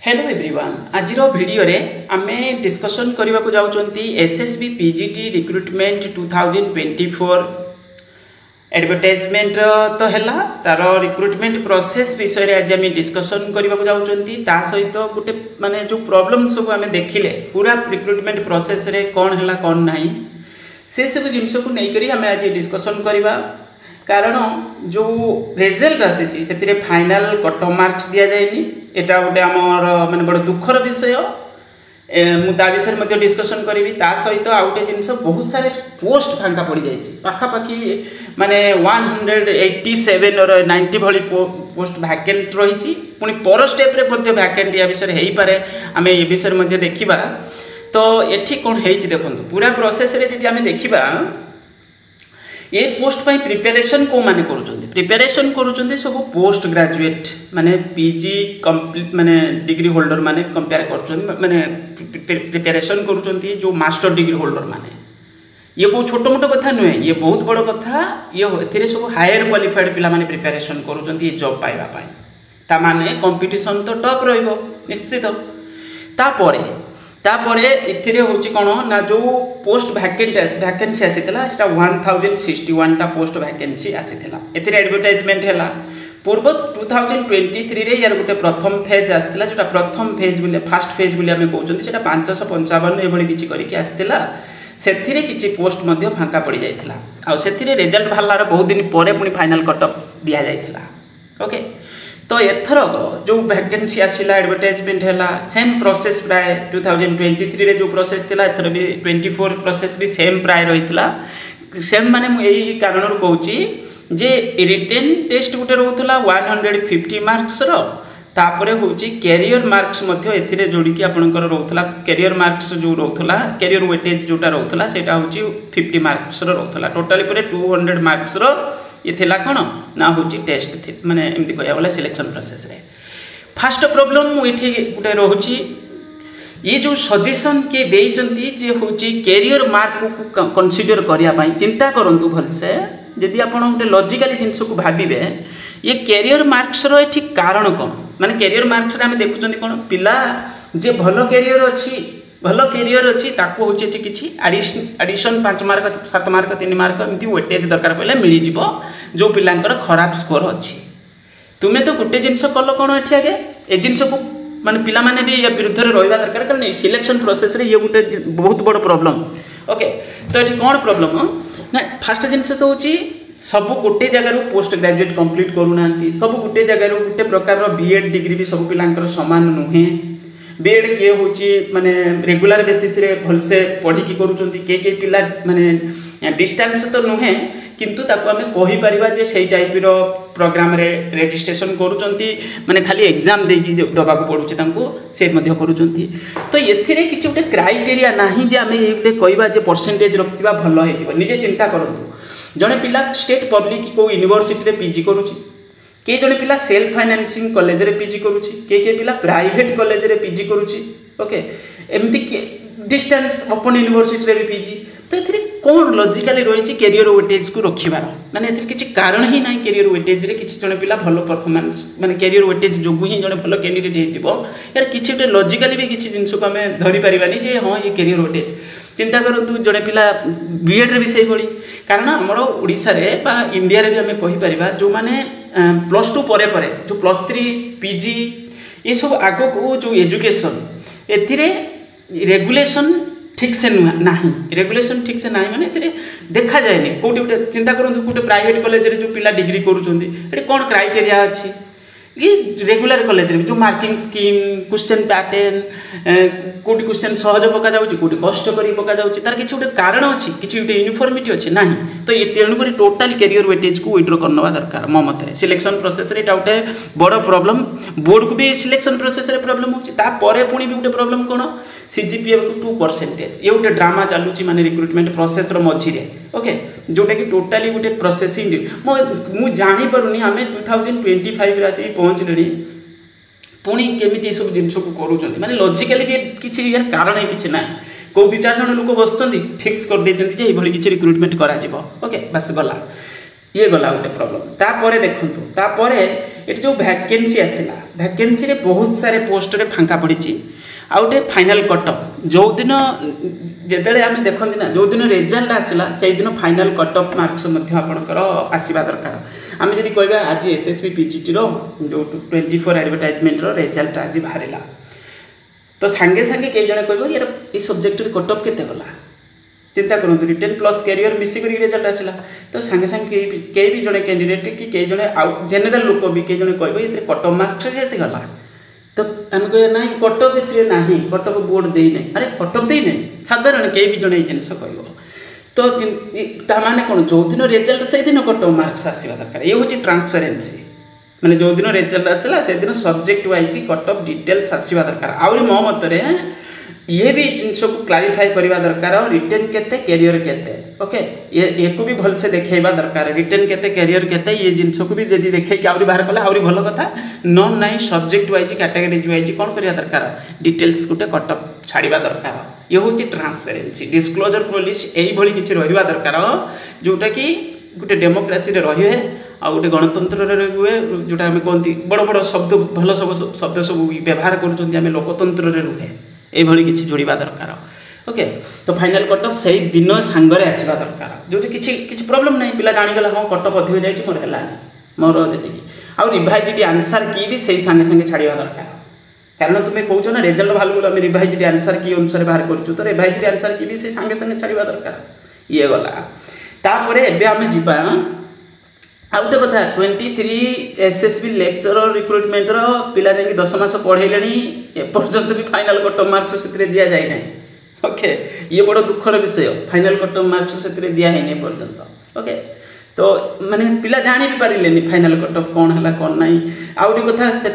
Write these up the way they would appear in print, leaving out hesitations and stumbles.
Hello everyone आज video रे आमे डिस्कशन करबा को जाउचंती एसएसबी पीजीटी रिक्रुटमेंट 2024 एडवर्टाइजमेंट तो हैला तार रिक्रुटमेंट प्रोसेस विषय रे आज आमे डिस्कशन करबा को जाउचंती ता सहित गोटे माने जो प्रॉब्लम सब आमे देखिले पूरा रिक्रुटमेंट प्रोसेस रे कोन हैला कोन नाही से सब जिंस को नै करी आमे आज डिस्कशन करबा कारण जो रिजल्ट आसी से फाइनल कट ऑफ मार्क्स दि जाएनी एटा गोटे आमर माने बड़ दुखर विषय मुझे विषय डिस्कशन करी सहित आउ गए जिन बहुत सारे पोस्ट फांका पड़ जाए पाखापाखि माने 187 और 90 भली पोस्ट वैकेंट रही पुणी पर स्टेप रे वैकेंट या विषय हो पारे आम ये विषय देखा तो ये कौन है देखो पूरा प्रोसेस रे यदि आम देखा ये पोस्ट पर प्रिपेरेशन को माने प्रिपेरेशन करुँच सब पोस्ट ग्रेजुएट माने पीजी कंप्लीट माने डिग्री होल्डर माने कंपेयर कर माने प्रिपेरेशन करुँच जो मास्टर डिग्री होल्डर माने ये बहुत छोट मोट कथा नुहे ये बहुत बड़ कथा ये सब हायर क्वालिफाइड पिला माने प्रिपेरेशन करुँच ये जॉब पाइबा ता माने कंपटीशन तो टॉप रहिबो निश्चित तापरे इथिरे होची कोन ना जो पोस्ट वैकेंसी आसीथिला सेटा 1061 टा पोस्ट वैकेंसी आसीथिला एथिरे एडवर्टाइजमेंट हैला पूर्व 2023 रे यार गोटे प्रथम फेज आसीथिला जेटा प्रथम फेज बोले फर्स्ट फेज बोले हमें कहउछन सेटा 555 एभली किछि करिकि आसीथिला सेथिरे किछि पोस्ट मध्ये फांका पड़ी जायथिला आ सेथिरे रिजल्ट भालार बहुत दिन परे पुनी फाइनल कट ऑफ दिया जायथिला ओके तो एथर जो वैकेंसी आसला एडवर्टाइजमेंट है सेम प्रोसेस प्राय 2023 रे जो प्रोसेस थिला एथर भी 24 प्रोसेस भी सेम प्राय रही सेम माने यही कारण कहूँ जे रिटेन टेस्ट गोटे रोला 150 मार्क्स तापर हूँ कैरियर मार्क्स एथिरे जोड़िकी आपंकर रोला कैरियर मार्क्स जो रोला कैरियर वेटेज जोटा रोला सेटा हूँ 50 मार्क्स रोला टोटाली 200 मार्क्स ये थिला कौन ना हूँ टेस्ट माने एमती कह गला सिलेक्शन प्रोसेस रे फास्ट प्रॉब्लम ये गोटे रोचे ये जो सजेशन किए देइचंती जे हूँ कैरियर मार्क को कंसीडर करने चिंता करंतु भलसे यदि आप गोटे लॉजिकली जिनस को भाविबे ये कैरियर मार्क्स रो ये कारण कौन माने कैरियर मार्क्स रे आम देखुं कौन पिला जे भल कैरियर अच्छी भल कैरियर अच्छी ताको हूँ किसी एडिशन 5 मार्क 7 मार्क 3 मार्क एमती वेटेज दरकार पड़े मिल जो पिलांकर खराब स्कोर अच्छी तुम्हें तो गोटे जिनस कल कौन ये आगे ए जिनस को माने पिला माने भी या विरुद्ध रहा दरकार कारण सिलेक्शन प्रोसेस रे ये गोटे बहुत बड़ प्रॉब्लम ओके तो ये कौन प्रॉब्लम ना फास्ट जिनस तो हूँ सब गोटे जगार पोस्ट ग्रेजुएट कंप्लीट करूना सब गोटे जगार गोटे प्रकार बीएड डिग्री भी सब पिलांकर समान नुहे बीएड किए हूँ माने रेगुलर बेसिस रे भलसे पढ़ी करुँच के पिला माने डिस्टेंस तो नुहे किंतु ताको आमे कहि परिबा जे सेही टाइप रो प्रोग्राम रे रजिस्ट्रेशन करूचंती माने खाली एग्जाम देकी दबा को पडुची तांको से मध्य करूचंती तो एथिरे किछि उटे क्राइटेरिया नाही जे आमे एते कहबा जे परसेंटेज रखतिबा भलो हेतिबो निजे चिंता करंतु जने पिला स्टेट पब्लिक को यूनिवर्सिटी रे पीजी करूची के जने पिला सेल्फ फाइनेंसिंग कॉलेज रे पीजी करूची के पिला प्राइवेट कॉलेज रे पीजी करूची ओके एमती डिस्टेंस ओपन यूनिवर्सिटी रे भी पीजी तो एथिरे कौन लॉजिकली रही कैरियर वेटेज को रखिबार माने एथिरे किछि कारण ही नाही कैरियर वेटेज रे किछि जने पिला भलो परफॉर्मेंस माने कैरियर वेटेज जोगु ही जने भलो कैंडिडेट हेतिबो यार किछि उटे लॉजिकली भी किछि जिंस को हमें धरि परिबानी जे हां ये कैरियर वेटेज चिंता करंतु जने पिला बीएड रे भी सही बड़ी कारण हमरो ओडिसा रे बा इंडिया रे भी हमें कहि परिबा जो माने +2 परे परे जो +3 पीजी ये सब आगो को जो एजुकेशन एथिरे रेगुलेशन ठीक से नहीं रेगुलेशन ठीक से नहीं माने देखा जाए कौटी गोटे चिंता करूँ गोटे प्राइवेट कॉलेज रे जो पिला डिग्री करुँच कौन क्राइटेरिया अच्छी ये रेगुलर कॉलेज रे जो मार्किंग स्कीम क्वेश्चन पैटर्न कोटी क्वेश्चन सहज पका जाउची कोटी कष्ट करी पका जाउची तार किछि गोटे कारण अछि किछि गोटे यूनिफॉर्मिटी अछि नाही तो ये तेणुकरी टोटल कैरियर वेटेज को विड्रॉ करनवा दरकार मो मते सिलेक्शन प्रोसेस रे गोटे बड़ प्रॉब्लम बोर्ड को भी सिलेक्शन प्रोसेस रे प्रॉब्लम होची ता परे पुणी भी गोटे प्रॉब्लम कोन सीजीपीए को 2% ये गोटे ड्रामा चालुची माने रिक्रुटमेंट प्रोसेस रो मझी रे ओके जोटा कि टोटली गोटे प्रोसेसिंग मु जानि परुनी हमें 2025 रे आसी पहुँचले पुणी केमी सब जिन को करूँ माने लॉजिकली भी किसी यार कारण ही किसी ना कौ 2-4 जन लोक बस फिक्स कर देते ये किसी रिक्रुटमेंट करा ओके बस गला ये गला गोटे प्रॉब्लम तापर देखंतु तापर ये जो वैकेंसी आसला वैकेंसी रे बहुत सारे पोस्ट रे फांका पड़ी आ गए फाइनाल कटअप जो दिन जिते आम देखते ना जो दिन रिजल्ट आसला से दिन फाइनाल कटअप मार्क्स आपंकर आसवा दरकार आम जब कह आज एसएसबी पीजीटी रो जो 24 एडवर्टाइजमेंट रो रिजल्ट आज बाहर तो सांगे सांगे कई जन कह यार ये सब्जेक्ट कटअप केते गला चिंता करूँ रिटेन प्लस कैरियर मिसिक रिजल्ट आसला तो सांगे सांगे कई भी जड़े कैंडिडेट कि कई जड़े जेनेल लोक भी कई जन कह ये कटअप मार्क्स के गला तो आम कह ना कटअप ए ना कटअप बोर्ड देना अरे कटअप देना साधारण कई भी जड़े जिनस कह तो माने कौन जो दिन रिजल्ट से दिन कटअप मार्क्स आसवा दरकार ये हूँ ट्रांसपेरेन्सी मैंने जो दिन रिजल्ट आसला से दिन सब्जेक्ट वाइज कटअप डिटेल्स आसवा दरकार आउरी मो मत ये भी जिनस को क्लारिफाई करवा दरकार रिटेन केते कैरियर केते ओके ये को भी भल से देखेबा दरकार रिटेन केते कैरियर केते ये जिनस को भी यदि देखे कि आउरी बाहर कला आउरी भल कथा नॉन नाइ सब्जेक्ट वाइज कैटेगरी वाइज कौन करिया दरकार डिटेल्स गुटे कटअप छाड़िबा दरकार ये हूँ ट्रांसपेरेन्सी डिस्क्लोजर पॉलिसी यही भली किछि रहिबा दरकार जोटा कि गोटे डेमोक्रेसी रे रही है आ गोटे गणतंत्र रे हुए जोटा आम कहती बड़ बड़ शब्द भल सब शब्द सब व्यवहार करुँच लोकतंत्र रे रुहे ये किसी जोड़ा दरकार ओके तो फाइनाल कटअप से दिन सांगरे आसवा दरकार जो किसी प्रोब्लेम नहीं पिला जानीगला हाँ कटअप अधिक जाइए मोर है मोर जी आउ रिवाइज आंसर की भी सही सांगे सांगे छाड़ा दरकार कारण तुम्हें कौच ना रिजल्ट भालू आम रिवाइज आंसर की अनुसार बाहर करूँ तो रिवाइज आंसर की भी सही सांगे सांगे छाड़ा दरकार ये गला तापर एबे आम जीवा आ गोटे कथा 23 एसएसबी लेक्चरर रिक्रुटमेंट पिला जाकि 10 मास पढ़ेले एपर्यंत भी फाइनाल कटअप मार्क्स से दि जाए ना ओके ये बड़ दुखर विषय फाइनाल कटअप मार्क्स से दिया है एपर्यंत ओके तो माने पिला जानी भी पारे फाइनाल कटअप कौन है कौन ना आ गोटे कथा से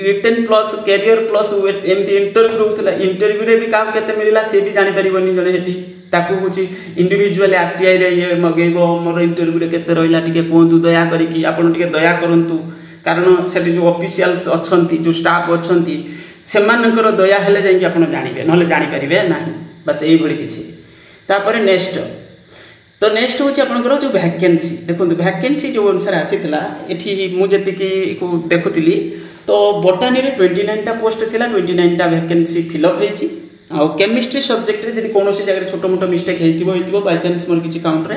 रिटेन प्लस कैरियर प्लस एमती इंटरव्यू रोला इंटरव्यू भी क्या केते मिलला से भी जानी पारिबनी जने हेठी ताकू हूँ इंडिविजुअल आरटीआई रे ये मगेब मोर इंटरव्यू केते रहिला टिके कहतु दया करिकी आपण टिके दया करंतु कारण से जो ऑफिशियल्स अच्छी जो स्टाफ अच्छी से दया हेले जाइए आप जानवे ना जानीपारे ना बस यही भाई किसी तापर नेक्स्ट तो नेक्स्ट हूँ आपंकर जो वैकेंसी देखो वैकेंसी जो अनुसार आसीला ये मुझे को देखुली तो बोटानी रे 29टा पोस्ट थिला 29टा वैकेंसी फिलअप होती आ केमिस्ट्री सब्जेक्ट रे कौन जगह छोट मोट मिस्टेक हो बाय चांस मोर किसी काउंट रे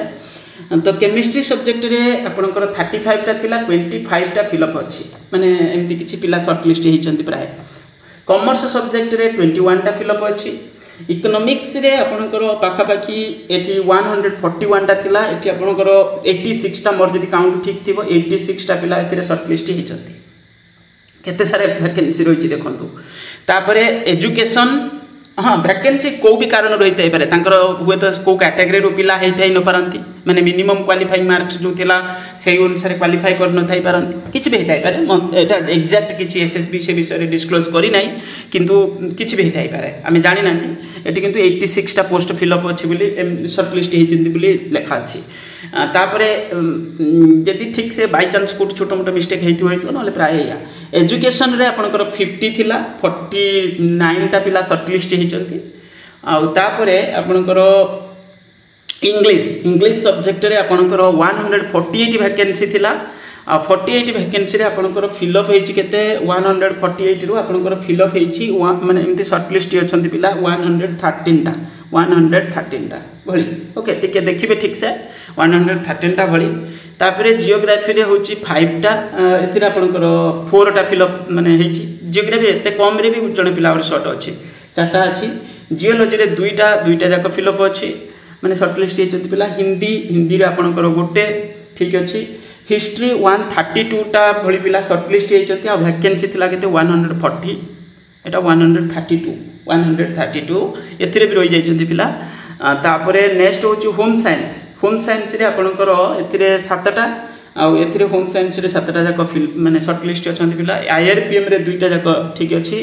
तो केमिस्ट्री सब्जेक्ट रे आपनकर 35टा थिला 25टा फिलअप अच्छी माने एमती किसी पिला शॉर्ट लिस्ट होती प्राय कॉमर्स सब्जेक्ट रे 21टा फिलअप अच्छी इकोनॉमिक्स रे आपनकर पाखापाखी एठी 141टा थिला एठी आपनकर 86टा मोर जदी काउंट ठीक थिबो 86टा पिला एथिरे शॉर्ट लिस्ट होती केते सारे वैकेंसी रही देखंतु तापरे एजुकेशन हाँ वैकेंसी को भी कारण रही पारे हुए तो कौ कैटेगरी रू पिला होई न पारती माने मिनिमम क्वालिफाइंग मार्क्स जो थिला से अनुसार क्वालिफाई कर न थाई पारती किछि भी होई पारे एटा एग्जैक्ट किछि एसएसबी से विषय डिस्क्लोज करी नाही किंतु किछि भी होई पारे आमे जानि नांती एटी किंतु 86टा पोस्ट फिलअप अछि बोली शॉर्ट लिस्ट हेचिंती बोली लेखा अछि तापरे यदि ठीक से बाय चांस कोट छोट मोट मिस्टेक होइतो ना प्राय या एजुकेशन रे आपनकर 50 थिला 49टा पिला शॉर्ट लिस्ट हेचंती आ तापरे आपनकर इंग्लिश सब्जेक्ट रे आपनकर 148 वैकेंसी थिला आ 48 वैकेंसी रे आपनकर फिलअप हेची केते 148 रु आपनकर फिलअप हेची माने एमती शॉर्ट लिस्ट अछंती पिला 113टा भली ओके टिके देखिबे ठीक से 113टा भली तापरे जियोग्राफी रे होची 5टा एथिरा आपनकर 4टा फिलअप माने हेची जियोग्राफी एते कम रे भी जने पिला और शॉर्ट अछि 4टा अछि जियोलॉजी रे 2टा जाक फिलअप अछि माने शॉर्ट लिस्ट हेचंती पिला हिंदी रे आपनकर गोटे ठीक अछि हिस्ट्री 132टा भली पिला शॉर्ट लिस्ट हेचंती आ वैकेंसी थिला केते 140 एटा 132 एथिरे भी रही जाइछंती पिला तापरे नेक्स्ट होची होम साइंस रे आपनकर एथिरे 7टा आ एथिरे होम साइंस रे 7टा जाक माने शॉर्ट लिस्ट अछंती पिला आईआरपीएम रे 2टा जाक ठीक अछि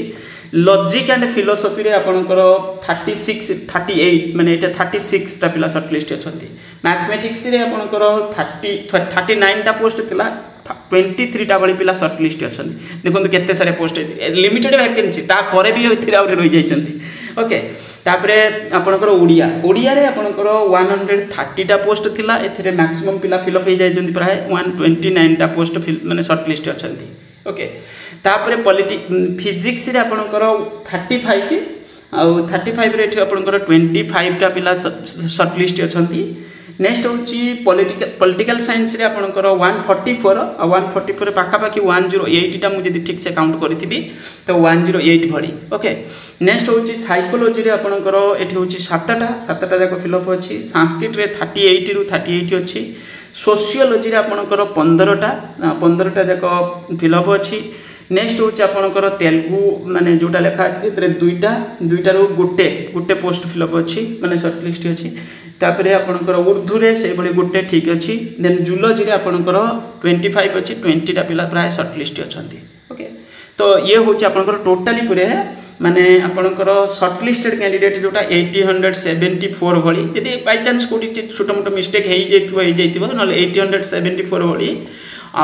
लॉजिक एंड फिलोसफी रे आपनकर 38 माने एटा 36 टा पिला शॉर्ट लिस्ट अछंती मैथमेटिक्स रे आपनकर 39 टा पोस्ट थिला 23टा बड़ी पिला शॉर्ट लिस्ट अछंती देखंतु केते सारे पोस्ट लिमिटेड वैकेंसी ता परे भी एथिरे आउरे रहि जाइछंती ओके तापरे आपनकर ओडिया ओडिया रे आपनकर 130 टा पोस्ट थिला एथिरे मैक्सिमम पिला फिल अप हो जाय प्राय 129 टा पोस्ट माने शॉर्ट लिस्ट अछंती ओके तापरे फिजिक्स रे आपनकर 35 आउ 35 रे एठी आपनकर 25 टा पिला शॉर्ट लिस्ट अछंती नेक्स्ट होची पॉलिटिकल साइंस रे आपनकर 144 आ 144 पाखा पाखी 108 टा मु जदी ठीक से काउंट करथिबी तो 108 भडी ओके नेक्स्ट होची साइकोलॉजी रे आपनकर एठी होची 7टा जाको फिल अप अछि संस्कृत रे 38 रु 38 अछि सोशियोलॉजी रे आपनकर 15टा जाको फिल अप अछि नेक्स्ट होची आपनकर तेलुगु माने जोटा लेखा अछि एतरे दुईटा रु गोटे पोस्ट फिल अप अछि माने शॉर्ट लिस्ट अछि तापरे आपनकर उर्दू रे से बळे गोटे ठीक अछि देन जूलॉजी रे आपनकर 25 अछि 20 टा पिला प्राय शॉर्ट लिस्ट अछंती ओके तो ये होची आपनकर टोटली पूरे माने आपनकर शॉर्ट लिस्टेड कैंडिडेट जोटा 874 भली यदि बाय चांस कोठी छोटा मोटा मिस्टेक हेई जैतिबो नले 874 भली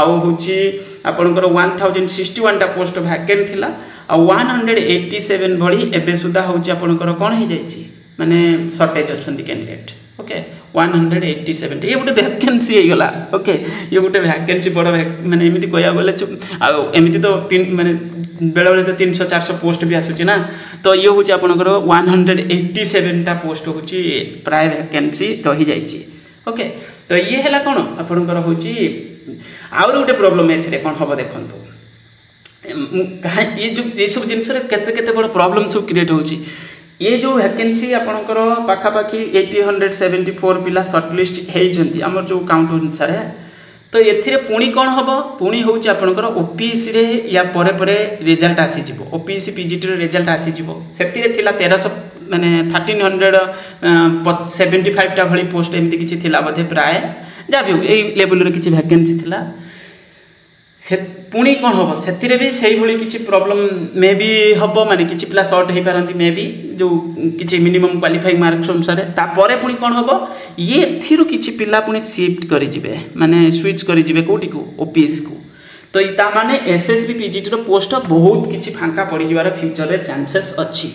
आउ होची आपनकर 1061 टा पोस्ट वैकेंट थिला आ 187 भली एबे सुदा होची आपनकर कोन हे जायछि माने शॉर्टेज अछंती कैंडिडेट ओके 187 ये गोटे वैकेंसी हे गला ओके ये गोटे वैकेंसी बड़ माने एमिति कोया गले आ एमिति तो तीन माने बेले बेले तो 300 400 पोस्ट भी आसुची ना तो ये होची आपनकर 187 टा पोस्ट होची प्राय वैकेंसी रही जायछि ओके तो ये हला कोन आपनकर होची आउर गोटे प्रॉब्लम एथिरे कोन हबो देखंतु ये सब जिनस रे केते केते बड़ प्रॉब्लम सब क्रिएट होची ये जो वैकेंसी आपनकर पाखा पाखी 874 पिला शॉर्ट लिस्ट हेइजंती हमर जो काउंट अनुसार तो एथिरे पुणी कोन हबो पुणी होची आपनकर ओपीएससी रे या परे परे रिजल्ट आसी जिवो ओपीएससी पीजीटी रे रिजल्ट आसी जिवो सेतिरे थिला 1300 माने 1375 टा भली पोस्ट एमती किछि थिला बधे प्राय जाबी ए लेवल रे किछि वैकेंसी थिला से पुणी कोन हबो सेतिरे भी सेही भली किछि प्रॉब्लम मे बी हबो माने किछि पिला शॉर्ट हे पारंती मे बी जो किछि मिनिमम क्वालिफाइंग मार्क्स अनुसार ता परे पुणी कोन हबो ये थिरु किछि पिला पुणी शिफ्ट करि जिवे माने स्विच करि जिवे कोठी को ओपीएस को तो इता माने एसएसबी पीजीटी रो पोस्ट बहुत किछि फांका पड़ी जिवार फ्यूचर रे चांसेस अछि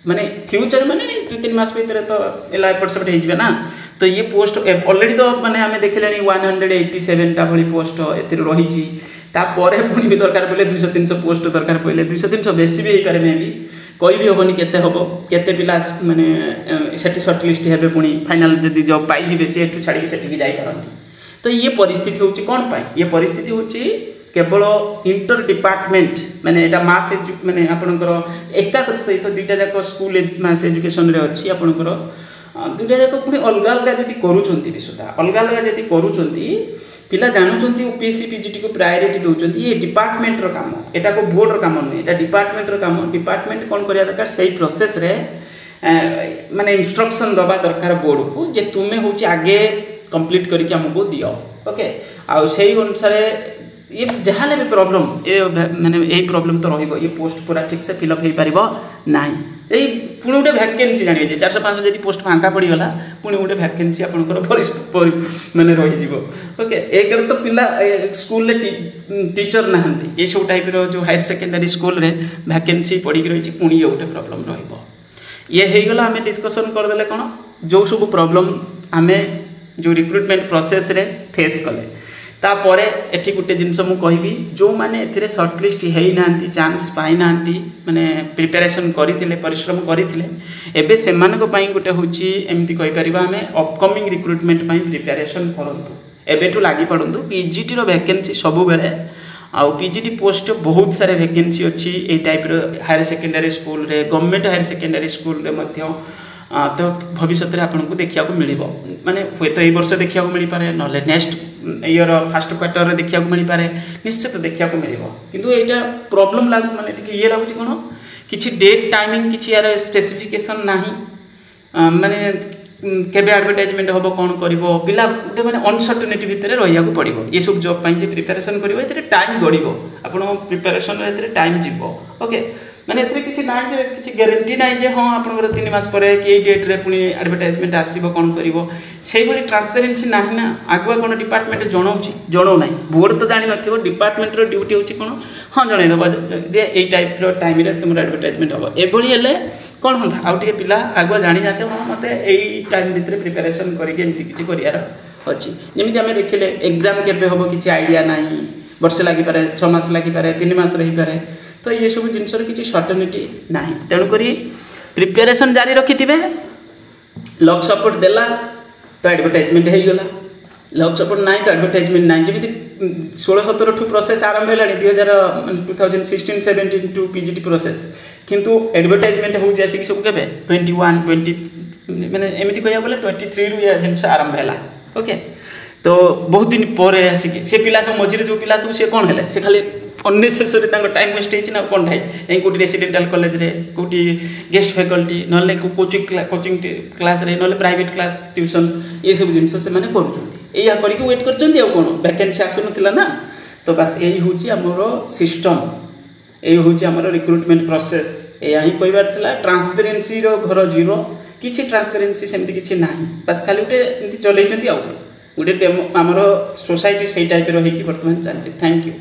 माने फ्यूचर माने 2-3 मास भीतर तो एला एपट हे जिवे ना तो ये पोस्ट ऑलरेडी तो माने हमें देखलेनी 187 टा भली पोस्ट एतिर रही छी ता परे पुणी भी दरकार पले 200-300 पोस्ट दरकार पले 200-300 बेसी भी हे पारे मे भी कोई भी होबनी केते होबो केते पिला माने सेठी शॉर्ट लिस्ट हेबे पुणी फाइनल जदी जॉब पाई जिवे से एठु छाडी सेठी की जाई परंती तो ये परिस्थिति होची कोन पाई ये परिस्थिति होची केवल इंटर डिपार्टमेंट माने एटा मास माने आपनकर एका कथा तो दुटा जाक स्कूल मास एजुकेशन रे अछि आपनकर दुटा जाक पुणी अलग अलग जदी करूचंती विसुदा अलग अलग जदी करूचंती पिला जानुचंती ओपीएससी पीजीटी को प्रायोरिटी दोचंती ये डिपार्टमेंट रो काम एटा को बोर्ड रो काम नै एटा डिपार्टमेंट रो काम डिपार्टमेंट कोन करिया दरकार सही प्रोसेस रे माने इंस्ट्रक्शन दबा दरकार बोर्ड को जे तुमे होची आगे कंप्लीट करके हमको दियो ओके आ सही अनुसार ये जहाले भी प्रॉब्लम ये माने एही प्रॉब्लम तो रहिबो ये पोस्ट पूरा ठीक से फिल अप हे परिबो नाही एही पुणी गोटे वैकेंसी जानि जे 400-500 जदी पोस्ट फांका पड़ी गला पुणी गोटे वैकेंसी आपनकर माने रहि जिवो ओके एक तो पिला स्कूल रे टीचर नाहंती ए सब टाइप रो जो हायर सेकेंडरी स्कूल रे वैकेंसी पड़ी रही छी पुणी गोटे प्रॉब्लम रहिबो ये हे गला हमें डिस्कशन कर देले कोन जो सब प्रॉब्लम हमें जो रिक्रूटमेंट प्रोसेस रे फेस कले तापरे एठी गुटे जिनस मु कहबी जो माने एथिरे शॉर्ट लिस्ट हेई नांती चांस पाई नांती माने प्रिपरेशन करिथिले परिश्रम करिथिले एबे सेमान को पई गुटे होची एमती कहि परिबा हमें अपकमिंग रिक्रूटमेंट पई प्रिपरेशन करंतु एबेठु लागि पडंतु पीजीटी रो वैकेंसी सबु बेले आ पीजीटी पोस्ट बहुत सारे वैकेंसी अछि ए टाइप रो हायर सेकेंडरी स्कूल रे गवर्नमेंट हायर सेकेंडरी स्कूल रे मध्य तो भविष्य में आपको देखा मिल माने हे तो वर्ष देखा मिल पारे ना नेक्स्ट ईयर फास्ट क्वार्टर रे देखा मिल पारे निश्चित देखा मिल किंतु एटा प्रॉब्लम माने ये लगुच कौन किसी डेट टाइमिंग किसी यार स्पेसिफिकेशन नाही माने केबे एडवर्टाइजमेंट होबो कोन करबो पिला गोटे माने अनसर्टेनिटी भितर रहिया को पड़िबो ये सब जॉब पई जे प्रिपरेशन करबो एतरे टाइम गडिबो आपन प्रिपरेशन रे एतरे टाइम जिवो ओके माने एथरे किछि नाही जे किछि ग्यारंटी नाही जे हां आपनकर 3 मास परे कि डेट रे पुनी एडवर्टाइजमेंट आसीबो कोन करिवो सेही भली ट्रांसपेरेंसी नाही ना आगुआ कोन डिपार्टमेंट जणौ नाही बोर्ड तो जानि नथिबो डिपार्टमेंट रो ड्यूटी होछि कोन हां जणै दबा जे एई टाइप रो टाइम रे तुमरा एडवर्टाइजमेंट होबो एभली हेले कोन होंदा आउ टिके पिला आगुआ जानि जाते हां मते एई टाइम भितरे प्रिपरेशन करि के एमति किछि करियार अछि जेमिति हमें देखिले एग्जाम केबे होबो किछि आईडिया नाही वर्ष लागि पारे 6 मास लागि पारे 3 मास रही पारे तो ये सब जिनस किसी सर्टेनिटी ना तेणुक प्रिपेरेसन जारी रखि लक सपोर्ट देला तो एडवर्टाइजमेंट हो गला लक सपोर्ट ना तो एडवर्टाइजमेंट ना जमी 16-17 ठू प्रोसेस आरंभ है 2016-17 टू पीजीटी प्रोसेस किंतु एडवर्टाइजमेंट हो सब के 21-20 मैंने एमती कह बोले 23 रु या जिन आरंभ है ओके तो बहुत दिन पर आसिक से पिला सब मझे जो पिला सब सी कौन है से खाली अननेसेसरी टाइम वेस्ट होना कौन है कौटी रेसिडेंटाल कॉलेज रे कौटी गेस्ट फैकल्टी ना कोचिंग क्लास रे ना प्राइवेट क्लास ट्यूशन ये सब जिन से मैंने करा करके वेट कर कौन वैकेंसी आसुन ना तो बस यही हूँ आमर सिस्टम यही हूँ आमर रिक्रुटमेंट प्रोसेस यही कहबार ट्रांसपेरेन्सी घर जीरो किसी ट्रांसपेरेन्सी सेमती किसी ना बस खाली गोटे चलते गोटे आमर सोसाइटी से टाइप रही बर्तमान चलती थैंक यू।